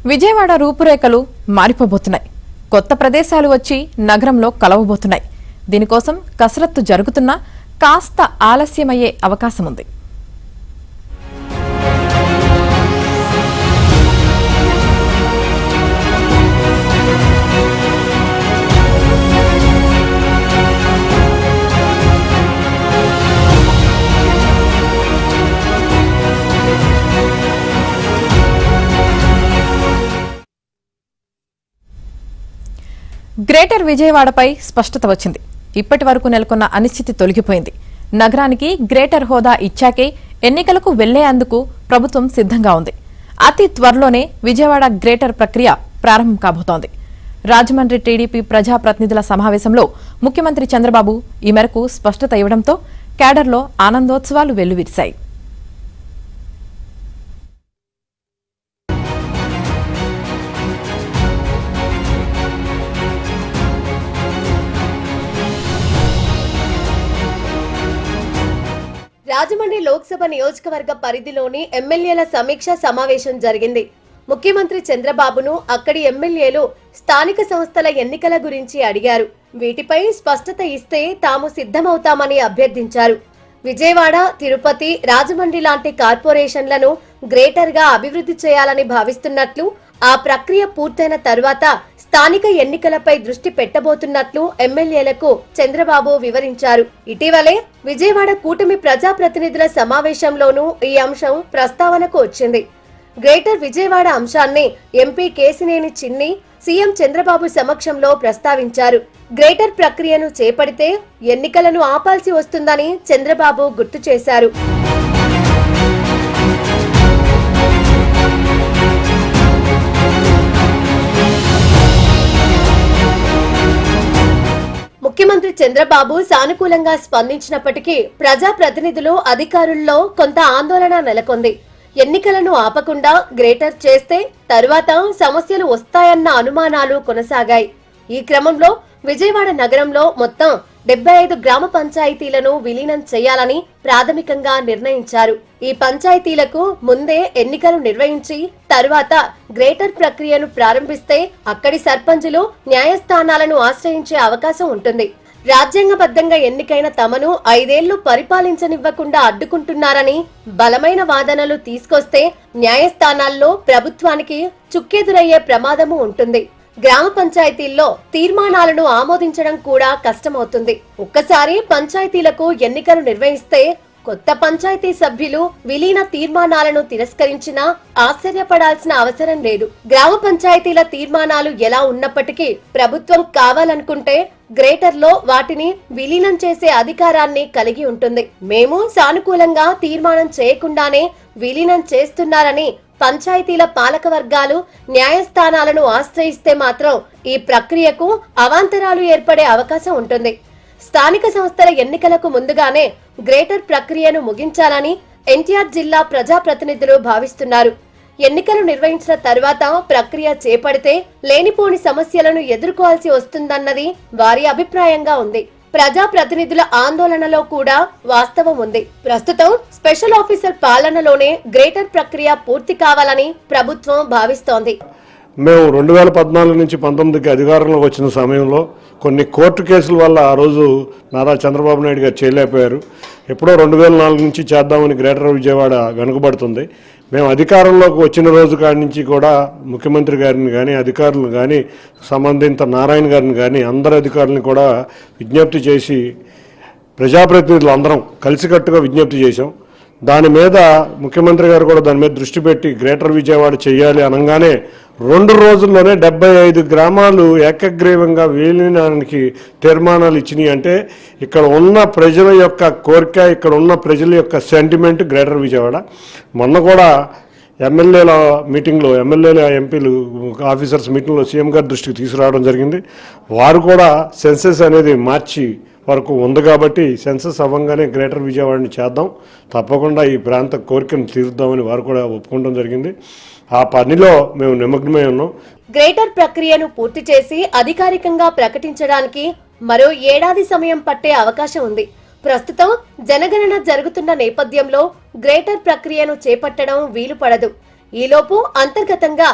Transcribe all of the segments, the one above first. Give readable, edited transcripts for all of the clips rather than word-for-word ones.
విజయవాడ రూపురేఖలు మారిపోబోతున్నాయి. కొత్త ప్రదేశాలు వచ్చి నగరంలో కలవబోతున్నాయి. దీనికోసం కసరత్తు జరుగుతున్నా కాస్త ఆలస్యమయ్యే అవకాశం ఉంది. గ్రేటర్ విజయవాడపై స్పష్టత వచ్చింది. ఇప్పటి వరకు నెలకొన్న అనిశ్చితి తొలగిపోయింది. నగరానికి గ్రేటర్ హోదా ఇచ్చాకే ఎన్నికలకు వెళ్లేందుకు ప్రభుత్వం సిద్ధంగా ఉంది. అతి త్వరలోనే విజయవాడ గ్రేటర్ ప్రక్రియ ప్రారంభం కాబోతోంది. రాజమండ్రి టీడీపీ ప్రజాప్రతినిధుల సమావేశంలో ముఖ్యమంత్రి చంద్రబాబు ఈ మేరకు స్పష్టత ఇవ్వడంతో క్యాడర్లో ఆనందోత్సవాలు వెల్లువిరిశాయి. రాజమండ్రి లోక్సభ నియోజకవర్గ పరిధిలోని ఎమ్మెల్యేల సమీక్ష సమావేశం జరిగింది. ముఖ్యమంత్రి చంద్రబాబును అక్కడి ఎమ్మెల్యేలు స్థానిక సంస్థల ఎన్నికల గురించి అడిగారు. వీటిపై స్పష్టత ఇస్తే తాము సిద్ధమవుతామని అభ్యర్థించారు. విజయవాడ, తిరుపతి, రాజమండ్రి లాంటి కార్పొరేషన్లను గ్రేటర్ గా అభివృద్ధి చేయాలని భావిస్తున్నట్లు, ఆ ప్రక్రియ పూర్తయిన తర్వాత స్థానిక ఎన్నికలపై దృష్టి పెట్టబోతున్నట్లు ఎమ్మెల్యేలకు చంద్రబాబు వివరించారు. ఇటీవలే విజయవాడ కూటమి ప్రజాప్రతినిధుల సమావేశంలోనూ ఈ అంశం ప్రస్తావనకు వచ్చింది. గ్రేటర్ విజయవాడ అంశాన్ని ఎంపీ కేశినేని చిన్ని సీఎం చంద్రబాబు సమక్షంలో ప్రస్తావించారు. గ్రేటర్ ప్రక్రియను చేపడితే ఎన్నికలను ఆపాల్సి వస్తుందని చంద్రబాబు గుర్తు చేశారు. ముఖ్యమంత్రి చంద్రబాబు సానుకూలంగా స్పందించినప్పటికీ ప్రజాప్రతినిధులు, అధికారుల్లో కొంత ఆందోళన నెలకొంది. ఎన్నికలను ఆపకుండా గ్రేటర్ చేస్తే తరువాత సమస్యలు వస్తాయన్న అనుమానాలు కొనసాగాయి. ఈ క్రమంలో విజయవాడ నగరంలో మొత్తం 75 గ్రామ పంచాయతీలను విలీనం చేయాలని ప్రాథమికంగా నిర్ణయించారు. ఈ పంచాయతీలకు ముందే ఎన్నికలు నిర్వహించి తరువాత గ్రేటర్ ప్రక్రియను ప్రారంభిస్తే అక్కడి సర్పంచులు న్యాయస్థానాలను ఆశ్రయించే అవకాశం ఉంటుంది. రాజ్యాంగబద్ధంగా ఎన్నికైన తమను 5 ఏళ్లు పరిపాలించనివ్వకుండా అడ్డుకుంటున్నారని బలమైన వాదనలు తీసుకొస్తే న్యాయస్థానాల్లో ప్రభుత్వానికి చుక్కెదురయ్యే ప్రమాదము ఉంటుంది. గ్రామ పంచాయతీల్లో తీర్మానాలను ఆమోదించడం కూడా కష్టమవుతుంది. ఒక్కసారి పంచాయతీలకు ఎన్నికలు నిర్వహిస్తే కొత్త పంచాయతీ సభ్యులు విలీన తీర్మానాలను తిరస్కరించినా ఆశ్చర్యపడాల్సిన అవసరం లేదు. గ్రామ పంచాయతీల తీర్మానాలు ఎలా ఉన్నప్పటికీ ప్రభుత్వం కావాలనుకుంటే గ్రేటర్ లో వాటిని విలీనం చేసే అధికారాన్ని కలిగి ఉంటుంది. మేము సానుకూలంగా తీర్మానం చేయకుండానే విలీనం చేస్తున్నారని పంచాయతీల పాలక వర్గాలు న్యాయస్థానాలను ఆశ్రయిస్తే మాత్రం ఈ ప్రక్రియకు అవాంతరాలు ఏర్పడే అవకాశం ఉంటుంది. స్థానిక సంస్థల ఎన్నికలకు ముందుగానే గ్రేటర్ ప్రక్రియను ముగించాలని ఎన్టీఆర్ జిల్లా ప్రజాప్రతినిధులు భావిస్తున్నారు. ఎన్నికలు నిర్వహించిన తర్వాత ప్రక్రియ చేపడితే లేనిపోని సమస్యలను ఎదుర్కోవాల్సి వస్తుందన్నది వారి అభిప్రాయంగా ఉంది. ప్రజాప్రతినిధుల ఆందోళనలో కూడా వాస్తవం ఉంది. ప్రస్తుతం స్పెషల్ ఆఫీసర్ పాలనలోనే గ్రేటర్ ప్రక్రియ పూర్తి కావాలని ప్రభుత్వం భావిస్తోంది. మేము 2014 నుంచి 19కి అధికారంలోకి వచ్చిన సమయంలో కొన్ని కోర్టు కేసుల వల్ల ఆ రోజు నారా చంద్రబాబు నాయుడు గారు చేయలేకపోయారు. ఎప్పుడో 2004 నుంచి చేద్దామని గ్రేటర్ విజయవాడ వెనుకబడుతుంది. మేము అధికారంలోకి వచ్చిన రోజు కాడి నుంచి కూడా ముఖ్యమంత్రి గారిని కానీ, అధికారులను కానీ, సంబంధిత నారాయణ గారిని కానీ అందరు అధికారులను కూడా విజ్ఞప్తి చేసి ప్రజాప్రతినిధులు అందరం కలిసికట్టుగా విజ్ఞప్తి చేశాం. దాని మీద ముఖ్యమంత్రి గారు కూడా దాని మీద దృష్టి పెట్టి గ్రేటర్ విజయవాడ చేయాలి అనగానే 2 రోజుల్లోనే 75 గ్రామాలు ఏకగ్రీవంగా విలీనానికి తీర్మానాలు ఇచ్చినాయి. అంటే ఇక్కడ ఉన్న ప్రజల యొక్క కోరిక, ఇక్కడ ఉన్న ప్రజల యొక్క సెంటిమెంట్ గ్రేటర్ విజయవాడ. మొన్న కూడా ఎమ్మెల్యేల మీటింగ్లో ఎమ్మెల్యేల ఎంపీలు ఆఫీసర్స్ మీటింగ్లో సీఎం గారి దృష్టికి తీసుకురావడం జరిగింది. వారు కూడా సెన్సెస్ అనేది మార్చి వరకు ఉంది కాబట్టి సెన్సస్ అవ్వగానే గ్రేటర్ విజయవాడని చేద్దాం, తప్పకుండా ఈ ప్రాంత కోరికను తీరుద్దామని వారు కూడా ఒప్పుకోవడం జరిగింది. ఆ పనిలో మేము నిమగ్నమై ఉన్నాం. గ్రేటర్ ప్రక్రియను పూర్తి చేసి అధికారికంగా ప్రకటించడానికి మరో 1 ఏడాది సమయం పట్టే అవకాశం ఉంది. ప్రస్తుతం జనగణన జరుగుతున్న నేపథ్యంలో గ్రేటర్ ప్రక్రియను చేపట్టడం వీలు పడదు. ఈలోపు అంతర్గతంగా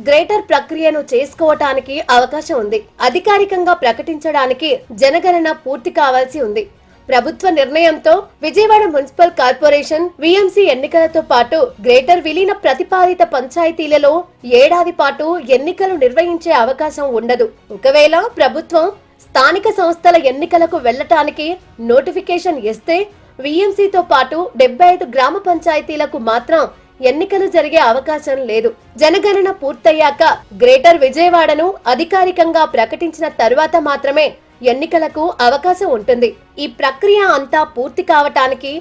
గ్రేటర్ ప్రక్రియను చేసుకోవటానికి అవకాశం ఉంది. అధికారికంగా ప్రకటించడానికి జనగణన పూర్తి కావాల్సి ఉంది. ప్రభుత్వ నిర్ణయంతో విజయవాడ మున్సిపల్ కార్పొరేషన్ విఎంసి ఎన్నికలతో పాటు గ్రేటర్ విలీన ప్రతిపాదిత పంచాయతీలలో ఏడాది పాటు ఎన్నికలు నిర్వహించే అవకాశం ఉండదు. ఒకవేళ ప్రభుత్వం స్థానిక సంస్థల ఎన్నికలకు వెళ్లటానికి నోటిఫికేషన్ ఇస్తే విఎంసితో పాటు 75 గ్రామ పంచాయతీలకు మాత్రం ఎన్నికలు జరిగే అవకాశం లేదు. జనగణన పూర్తయ్యాక గ్రేటర్ విజయవాడను అధికారికంగా ప్రకటించిన తరువాత మాత్రమే ఎన్నికలకు అవకాశం ఉంటుంది. ఈ ప్రక్రియ అంతా పూర్తి కావటానికి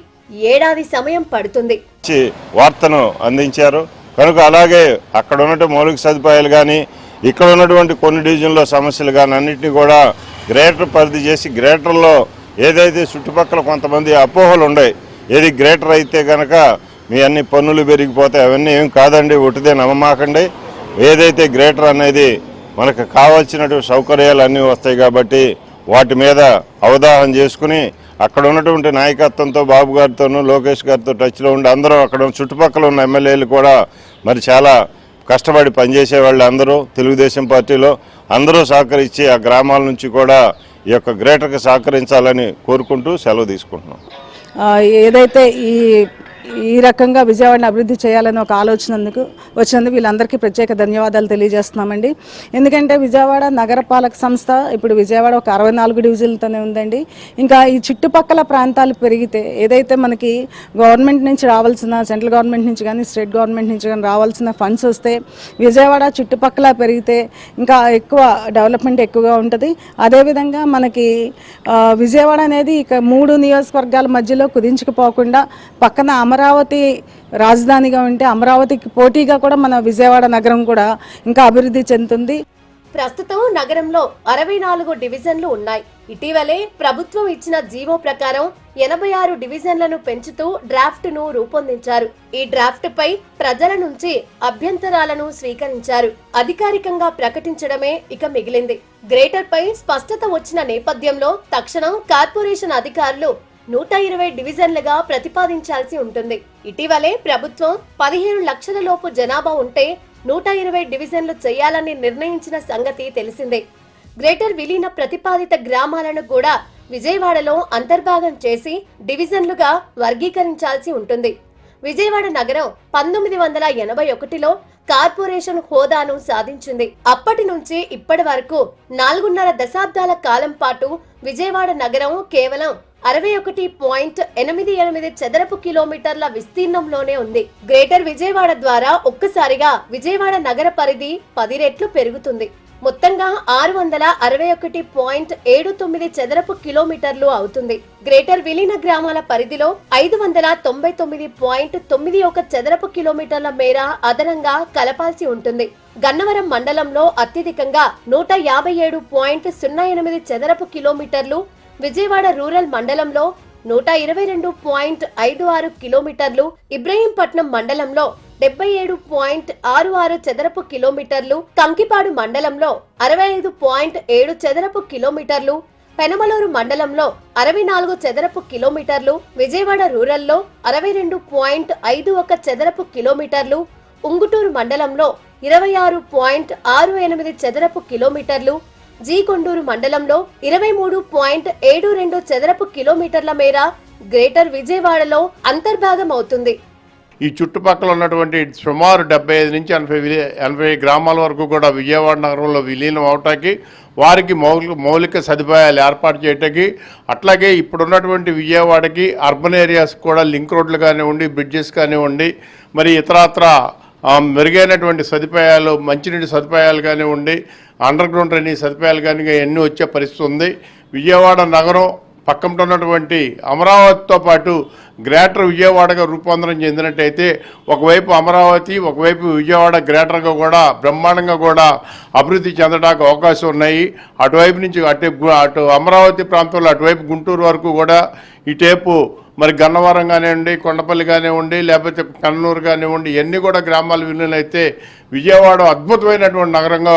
ఏడాది సమయం పడుతుంది. వార్తను అందించారు కనుక అలాగే అక్కడ ఉన్నటువంటి మౌలిక సదుపాయాలు కానీ ఇక్కడ ఉన్నటువంటి కొన్ని డివిజన్లో సమస్యలు కానీ అన్నింటినీ కూడా గ్రేటర్ పరిధి చేసి గ్రేటర్లో ఏదైతే చుట్టుపక్కల కొంతమంది అపోహలు ఉన్నాయి, ఏది గ్రేటర్ అయితే కనుక మీ అన్ని పన్నులు పెరిగిపోతాయి, అవన్నీ ఏం కాదండి, ఒట్టిదే నమ్మమాకండి. ఏదైతే గ్రేటర్ అనేది మనకు కావాల్సినటువంటి సౌకర్యాలు అన్నీ వస్తాయి కాబట్టి వాటి మీద అవగాహన చేసుకుని అక్కడ ఉన్నటువంటి నాయకత్వంతో బాబు గారితోనూ లోకేష్ గారితో టచ్లో ఉండి అందరూ అక్కడ చుట్టుపక్కల ఉన్న ఎమ్మెల్యేలు కూడా మరి చాలా కష్టపడి పనిచేసే వాళ్ళు అందరూ తెలుగుదేశం పార్టీలో అందరూ సహకరించి ఆ గ్రామాల నుంచి కూడా ఈ యొక్క గ్రేటర్కి సహకరించాలని కోరుకుంటూ సెలవు తీసుకుంటున్నాం. ఏదైతే ఈ రకంగా విజయవాడని అభివృద్ధి చేయాలని ఒక ఆలోచన వచ్చినందుకు వీళ్ళందరికీ ప్రత్యేక ధన్యవాదాలు తెలియజేస్తున్నామండి. ఎందుకంటే విజయవాడ నగరపాలక సంస్థ ఇప్పుడు విజయవాడ ఒక 64 డివిజన్లతోనే ఉందండి. ఇంకా ఈ చుట్టుపక్కల ప్రాంతాలు పెరిగితే ఏదైతే మనకి గవర్నమెంట్ నుంచి రావాల్సిన, సెంట్రల్ గవర్నమెంట్ నుంచి కానీ స్టేట్ గవర్నమెంట్ నుంచి కానీ రావాల్సిన ఫండ్స్ వస్తే విజయవాడ చుట్టుపక్కల పెరిగితే ఇంకా ఎక్కువ డెవలప్మెంట్ ఎక్కువగా ఉంటుంది. అదేవిధంగా మనకి విజయవాడ అనేది ఇక 3 నియోజకవర్గాల మధ్యలో కుదించుకుపోకుండా పక్కన అమరావతి రాజధానిగా ఉంటే అమరావతికి పోటీగా కూడా మన విజయవాడ నగరం కూడా ఇంకా అభివృద్ధి చెందుతుంది. ప్రస్తుతం నగరంలో 64 డివిజన్లు ఉన్నాయి. ఇటీవలే ప్రభుత్వం ఇచ్చిన జీవో ప్రకారం 86 డివిజన్లను పెంచుతూ డ్రాఫ్ట్ ను రూపొందించారు. ఈ డ్రాఫ్ట్ పై ప్రజల నుంచి అభ్యంతరాలను స్వీకరించారు. అధికారికంగా ప్రకటించడమే ఇక మిగిలింది. గ్రేటర్ పై స్పష్టత వచ్చిన నేపథ్యంలో తక్షణం కార్పొరేషన్ అధికారులు 120 డివిజన్లుగా ప్రతిపాదించాల్సి ఉంటుంది. ఇటీవలే ప్రభుత్వం 15 లక్షల లోపు జనాభా ఉంటే 120 డివిజన్లు చేయాలని నిర్ణయించిన సంగతి తెలిసిందే. గ్రేటర్ విలీన ప్రతిపాదిత గ్రామాలను కూడా విజయవాడలో అంతర్భాగం చేసి డివిజన్లుగా వర్గీకరించాల్సి ఉంటుంది. విజయవాడ నగరం 1981లో కార్పొరేషన్ హోదాను సాధించింది. అప్పటి నుంచి ఇప్పటి వరకు 4.5 దశాబ్దాల కాలం పాటు విజయవాడ నగరం కేవలం 61.88 చదరపు కిలోమీటర్ల విస్తీర్ణంలోనే ఉంది. గ్రేటర్ విజయవాడ ద్వారా ఒక్కసారిగా విజయవాడ నగర పరిధి 10 రెట్లు పెరుగుతుంది. మొత్తంగా 661.79 చదరపు కిలోమీటర్లు అవుతుంది. గ్రేటర్ విలీన గ్రామాల పరిధిలో 599.91 చదరపు కిలోమీటర్ల మేర అదనంగా కలపాల్సి ఉంటుంది. గన్నవరం మండలంలో అత్యధికంగా 157.08 చదరపు కిలోమీటర్లు, విజయవాడ రూరల్ మండలంలో 122.56 కిలోమీటర్లు, ఇబ్రహీంపట్నం మండలంలో 77.66 చదరపు కిలోమీటర్లు, కంకిపాడు మండలంలో 65.7 చదరపు కిలోమీటర్లు, పెనమలూరు మండలంలో 64 చదరపు కిలోమీటర్లు, విజయవాడ రూరల్లో 62.51 చదరపు కిలోమీటర్లు, ఉంగుటూరు మండలంలో 26.68 చదరపు కిలోమీటర్లు, జీ కొండూరు మండలంలో 23.72 చదరపు కిలోమీటర్ల మేర గ్రేటర్ విజయవాడలో అంతర్భాగం అవుతుంది. ఈ చుట్టుపక్కల ఉన్నటువంటి సుమారు 75 నుంచి 80 గ్రామాల వరకు కూడా విజయవాడ నగరంలో విలీనం అవటానికి, వారికి మౌలిక సదుపాయాలు ఏర్పాటు చేయటానికి, అట్లాగే ఇప్పుడున్నటువంటి విజయవాడకి అర్బన్ ఏరియాస్ కూడా లింక్ రోడ్లు కానివ్వండి, బ్రిడ్జెస్ కానివ్వండి, మరి ఇతరత్ర మెరుగైనటువంటి సదుపాయాలు, మంచినీటి సదుపాయాలు కానివ్వండి, అండర్ గ్రౌండ్ డ్రైనేజ్ సదుపాయాలు కానీ ఎన్ని వచ్చే పరిస్థితి ఉంది. విజయవాడ నగరం పక్కన ఉన్నటువంటి అమరావతితో పాటు గ్రేటర్ విజయవాడగా రూపాంతరం చెందినట్టయితే ఒకవైపు అమరావతి, ఒకవైపు విజయవాడ గ్రేటర్గా కూడా బ్రహ్మాండంగా కూడా అభివృద్ధి చెందడానికి అవకాశం ఉన్నాయి. అటువైపు నుంచి అటు అమరావతి ప్రాంతంలో అటువైపు గుంటూరు వరకు కూడా ఇటేపు మరి గన్నవరం కానివ్వండి, కొండపల్లి కానివ్వండి, లేకపోతే కన్నూరు కానివ్వండి, ఇవన్నీ కూడా గ్రామాల విలీనైతే విజయవాడ అద్భుతమైనటువంటి నగరంగా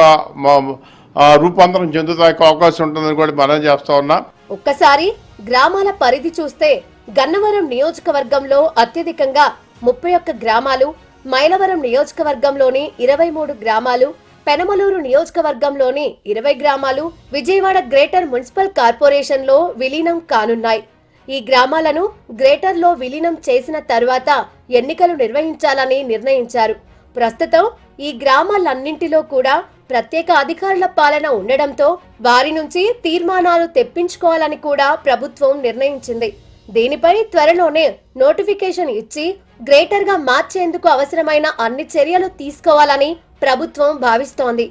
రూపాంతరం చెందుతానికి అవకాశం ఉంటుందని కూడా మనం చేస్తా ఉన్నా. ఒక్కసారి గ్రామాల పరిధి చూస్తే గన్నవరం నియోజకవర్గంలో అత్యధికంగా 31 గ్రామాలు, మైలవరం నియోజకవర్గంలోని 23 గ్రామాలు, పెనమలూరు నియోజకవర్గంలోని 20 గ్రామాలు విజయవాడ గ్రేటర్ మున్సిపల్ కార్పొరేషన్లో విలీనం కానున్నాయి. ఈ గ్రామాలను గ్రేటర్లో విలీనం చేసిన తర్వాత ఎన్నికలు నిర్వహించాలని నిర్ణయించారు. ప్రస్తుతం ఈ గ్రామాలన్నింటిలో కూడా ప్రత్యేక అధికారుల పాలన ఉండడంతో వారి నుంచి తీర్మానాలు తెప్పించుకోవాలని కూడా ప్రభుత్వం నిర్ణయించింది. దీనిపై త్వరలోనే నోటిఫికేషన్ ఇచ్చి గ్రేటర్గా మార్చేందుకు అవసరమైన అన్ని చర్యలు తీసుకోవాలని ప్రభుత్వం భావిస్తోంది.